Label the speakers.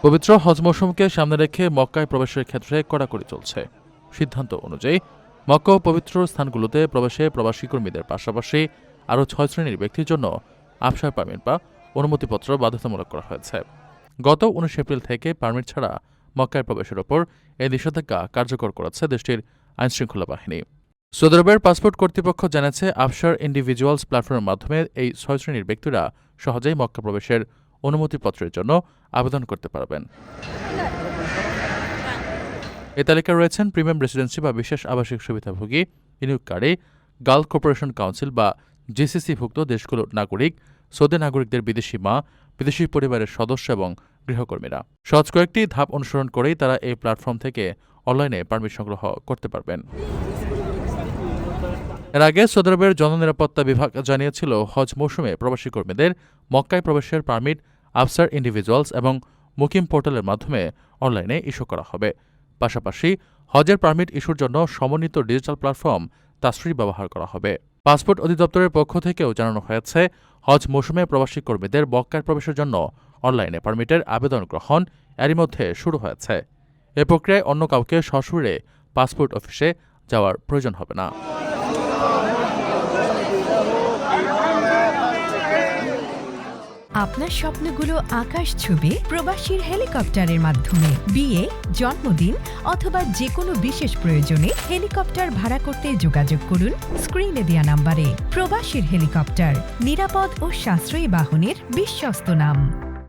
Speaker 1: পবিত্র হজ মৌসুমকে সামনে রেখে মক্কায় প্রবেশের ক্ষেত্রে কড়াকড়ি চলছে। সিদ্ধান্ত অনুযায়ী মক্কা ও পবিত্র স্থানগুলোতে প্রবেশে প্রবাসী কর্মীদের পাশাপাশি আরও ৬ শ্রেণীর ব্যক্তির জন্য আবসার পারমিট বা অনুমতিপত্র বাধ্যতামূলক করা হয়েছে। গত ১৯ এপ্রিল থেকে পারমিট ছাড়া মক্কায় প্রবেশের ওপর এই নিষেধাজ্ঞা কার্যকর করেছে দেশটির আইনশৃঙ্খলা বাহিনী। সৌদি আরবের পাসপোর্ট কর্তৃপক্ষ জানাচ্ছে, আবসার ইন্ডিভিজুয়ালস প্ল্যাটফর্মের মাধ্যমে এই ৬ শ্রেণীর ব্যক্তিরা সহজেই মক্কা প্রবেশের অনুমতিপত্রের জন্য আবেদন করতে পারবেন। এ তালিকায় রয়েছেন প্রিমিয়াম রেসিডেন্সি বা বিশেষ আবাসিক সুবিধাভোগী, বিনিয়োগকারী, গালফ কর্পোরেশন কাউন্সিল বা জিসিসিভুক্ত দেশগুলোর নাগরিক, সৌদি নাগরিকদের বিদেশি মা, বিদেশি পরিবারের সদস্য এবং গৃহকর্মীরা। সহজ কয়েকটি ধাপ অনুসরণ করেই তারা এই প্ল্যাটফর্ম থেকে অনলাইনে পারমিট সংগ্রহ করতে পারবেন। এর আগে সৌদি আরবের জননিরাপত্তা বিভাগ জানিয়েছিল, হজ মৌসুমে প্রবাসী কর্মীদের মক্কায় প্রবেশের পারমিট আফসার ইন্ডিভিজুয়ালস এবং মুকিম পোর্টালের মাধ্যমে অনলাইনে ইস্যু করা হবে। পাশাপাশি হজের পারমিট ইস্যুর জন্য সমন্বিত ডিজিটাল প্ল্যাটফর্ম তাসরি ব্যবহার করা হবে। পাসপোর্ট অধিদপ্তরের পক্ষ থেকেও জানানো হয়েছে, হজ মৌসুমে প্রবাসী কর্মীদের মক্কায় প্রবেশের জন্য অনলাইনে পারমিটের আবেদন গ্রহণ এরই মধ্যে শুরু হয়েছে। এ প্রক্রিয়ায় অন্য কাউকে সশরীরে পাসপোর্ট অফিসে যাওয়ার প্রয়োজন হবে না।
Speaker 2: আপনার স্বপ্নগুলো আকাশ ছবি প্রবাসীর হেলিকপ্টারের মাধ্যমে বিয়ে, জন্মদিন অথবা যে কোনো বিশেষ প্রয়োজনে হেলিকপ্টার ভাড়া করতে যোগাযোগ করুন স্ক্রিনে দেয়া নাম্বারে। প্রবাসীর হেলিকপ্টার, নিরাপদ ও সাশ্রয়ী বাহনের বিশ্বস্ত নাম।